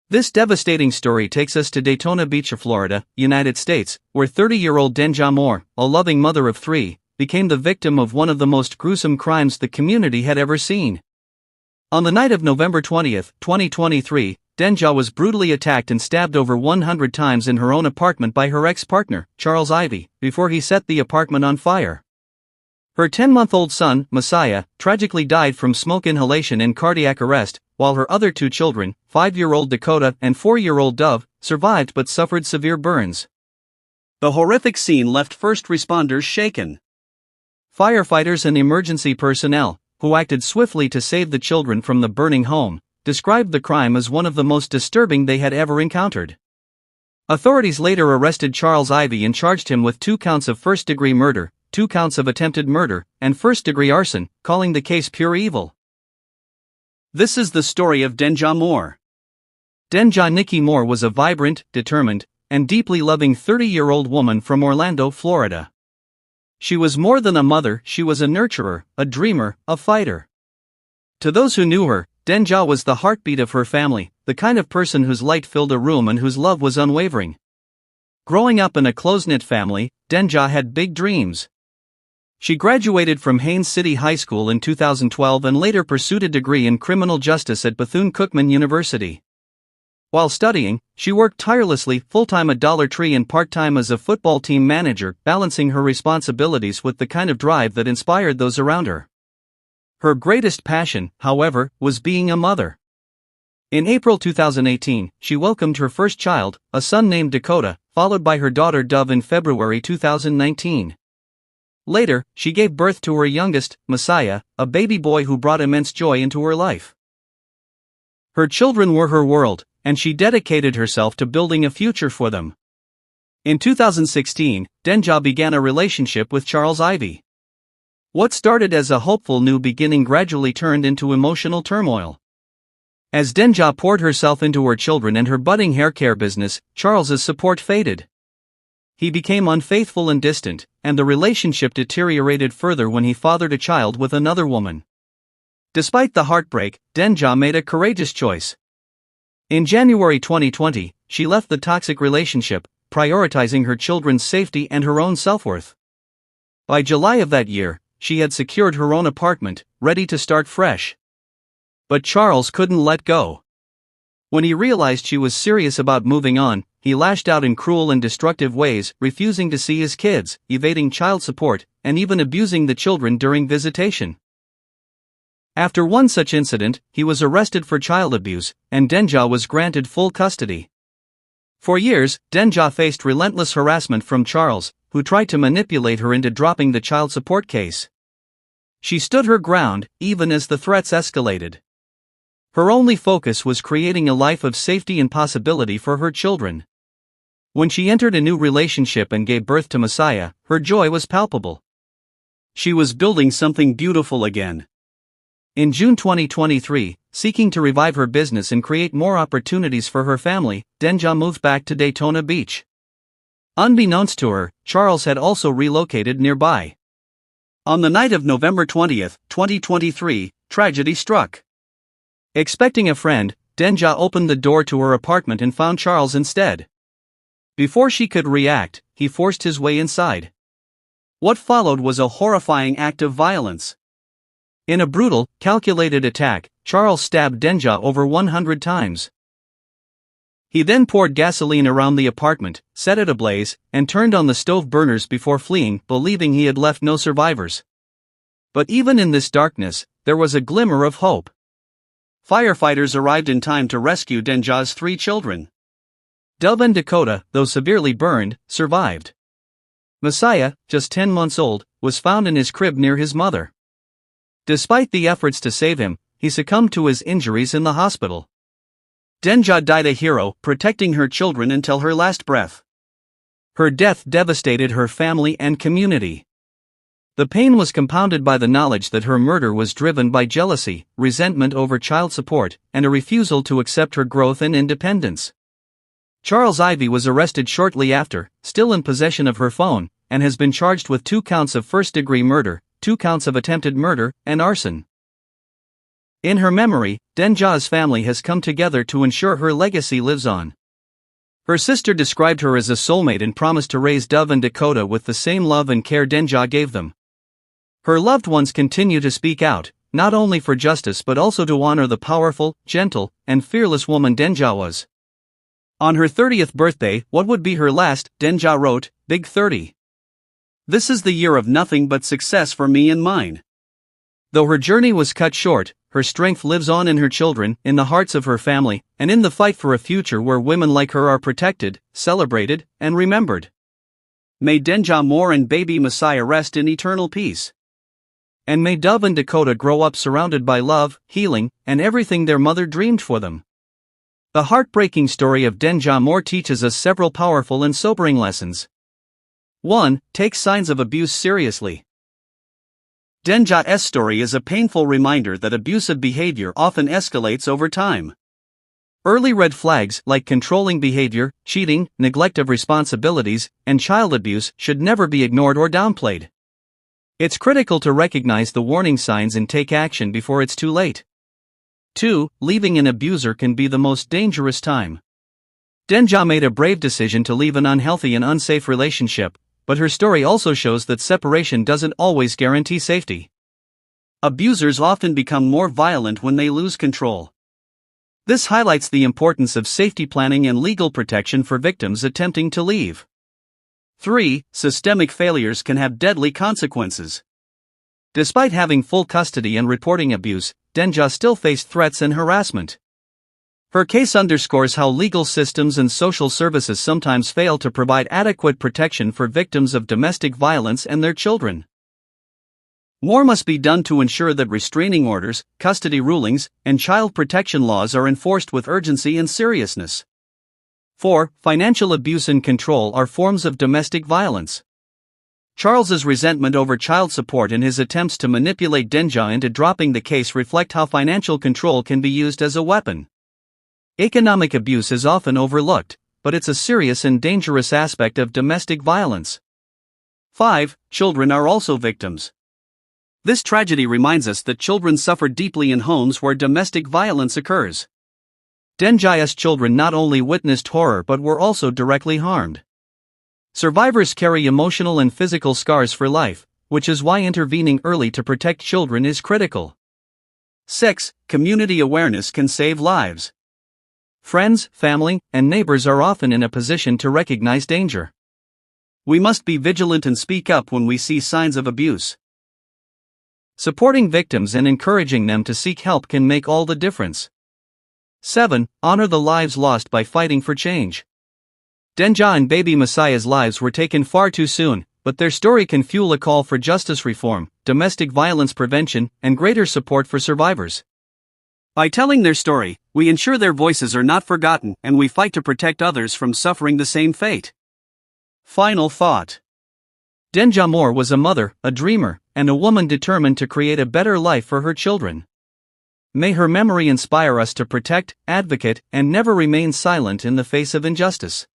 This devastating story takes us to Daytona Beach, Florida, United States, where 30-year-old Denja Moore, a loving mother of three, became the victim of one of the most gruesome crimes the community had ever seen. On the night of November 20, 2023, Denja was brutally attacked and stabbed over 100 times in her own apartment by her ex-partner, Charles Ivy, before he set the apartment on fire. Her 10-month-old son, Messiah, tragically died from smoke inhalation and cardiac arrest, while her other two children, 5-year-old Dakota and 4-year-old Dove, survived but suffered severe burns. The horrific scene left first responders shaken. Firefighters and emergency personnel, who acted swiftly to save the children from the burning home, described the crime as one of the most disturbing they had ever encountered. Authorities later arrested Charles Ivy and charged him with 2 counts of first-degree murder, 2 counts of attempted murder, and first-degree arson, calling the case pure evil. This is the story of Denja Moore. Denja Nickie Moore was a vibrant, determined, and deeply loving 30-year-old woman from Orlando, Florida. She was more than a mother, she was a nurturer, a dreamer, a fighter. To those who knew her, Denja was the heartbeat of her family, the kind of person whose light filled a room and whose love was unwavering. Growing up in a close-knit family, Denja had big dreams. She graduated from Haines City High School in 2012 and later pursued a degree in criminal justice at Bethune-Cookman University. While studying, she worked tirelessly, full-time at Dollar Tree and part-time as a football team manager, balancing her responsibilities with the kind of drive that inspired those around her. Her greatest passion, however, was being a mother. In April 2018, she welcomed her first child, a son named Dakota, followed by her daughter Dove in February 2019. Later, she gave birth to her youngest, Messiah, a baby boy who brought immense joy into her life. Her children were her world, and she dedicated herself to building a future for them. In 2016, Denja began a relationship with Charles Ivy. What started as a hopeful new beginning gradually turned into emotional turmoil. As Denja poured herself into her children and her budding hair care business, Charles's support faded. He became unfaithful and distant, and the relationship deteriorated further when he fathered a child with another woman. Despite the heartbreak, Denja made a courageous choice. In January 2020, she left the toxic relationship, prioritizing her children's safety and her own self-worth. By July of that year, she had secured her own apartment, ready to start fresh. But Charles couldn't let go. When he realized she was serious about moving on, he lashed out in cruel and destructive ways, refusing to see his kids, evading child support, and even abusing the children during visitation. After one such incident, he was arrested for child abuse, and Denja was granted full custody. For years, Denja faced relentless harassment from Charles, who tried to manipulate her into dropping the child support case. She stood her ground, even as the threats escalated. Her only focus was creating a life of safety and possibility for her children. When she entered a new relationship and gave birth to Messiah, her joy was palpable. She was building something beautiful again. In June 2023, seeking to revive her business and create more opportunities for her family, Denja moved back to Daytona Beach. Unbeknownst to her, Charles had also relocated nearby. On the night of November 20, 2023, tragedy struck. Expecting a friend, Denja opened the door to her apartment and found Charles instead. Before she could react, he forced his way inside. What followed was a horrifying act of violence. In a brutal, calculated attack, Charles stabbed Denja over 100 times. He then poured gasoline around the apartment, set it ablaze, and turned on the stove burners before fleeing, believing he had left no survivors. But even in this darkness, there was a glimmer of hope. Firefighters arrived in time to rescue Denja's 3 children. Dove and Dakota, though severely burned, survived. Messiah, just 10 months old, was found in his crib near his mother. Despite the efforts to save him, he succumbed to his injuries in the hospital. Denja died a hero, protecting her children until her last breath. Her death devastated her family and community. The pain was compounded by the knowledge that her murder was driven by jealousy, resentment over child support, and a refusal to accept her growth and independence. Charles Ivy was arrested shortly after, still in possession of her phone, and has been charged with 2 counts of first-degree murder, 2 counts of attempted murder, and arson. In her memory, Denja's family has come together to ensure her legacy lives on. Her sister described her as a soulmate and promised to raise Dove and Dakota with the same love and care Denja gave them. Her loved ones continue to speak out, not only for justice but also to honor the powerful, gentle, and fearless woman Denja was. On her 30th birthday, what would be her last, Denja wrote, "Big 30. This is the year of nothing but success for me and mine." Though her journey was cut short, her strength lives on in her children, in the hearts of her family, and in the fight for a future where women like her are protected, celebrated, and remembered. May Denja Moore and baby Messiah rest in eternal peace. And may Dove and Dakota grow up surrounded by love, healing, and everything their mother dreamed for them. The heartbreaking story of Denja Moore teaches us several powerful and sobering lessons. 1. Take signs of abuse seriously. Denja's story is a painful reminder that abusive behavior often escalates over time. Early red flags like controlling behavior, cheating, neglect of responsibilities, and child abuse should never be ignored or downplayed. It's critical to recognize the warning signs and take action before it's too late. 2. Leaving an abuser can be the most dangerous time. Denja made a brave decision to leave an unhealthy and unsafe relationship, but her story also shows that separation doesn't always guarantee safety. Abusers often become more violent when they lose control. This highlights the importance of safety planning and legal protection for victims attempting to leave. 3. Systemic failures can have deadly consequences. Despite having full custody and reporting abuse, Denja still faced threats and harassment. Her case underscores how legal systems and social services sometimes fail to provide adequate protection for victims of domestic violence and their children. More must be done to ensure that restraining orders, custody rulings, and child protection laws are enforced with urgency and seriousness. 4. Financial abuse and control are forms of domestic violence. Charles's resentment over child support and his attempts to manipulate Denja into dropping the case reflect how financial control can be used as a weapon. Economic abuse is often overlooked, but it's a serious and dangerous aspect of domestic violence. 5. Children are also victims. This tragedy reminds us that children suffer deeply in homes where domestic violence occurs. Denja's children not only witnessed horror but were also directly harmed. Survivors carry emotional and physical scars for life, which is why intervening early to protect children is critical. 6. Community awareness can save lives. Friends, family, and neighbors are often in a position to recognize danger. We must be vigilant and speak up when we see signs of abuse. Supporting victims and encouraging them to seek help can make all the difference. 7. Honor the lives lost by fighting for change. Denja and baby Messiah's lives were taken far too soon, but their story can fuel a call for justice reform, domestic violence prevention, and greater support for survivors. By telling their story, we ensure their voices are not forgotten and we fight to protect others from suffering the same fate. Final thought. Denja Moore was a mother, a dreamer, and a woman determined to create a better life for her children. May her memory inspire us to protect, advocate, and never remain silent in the face of injustice.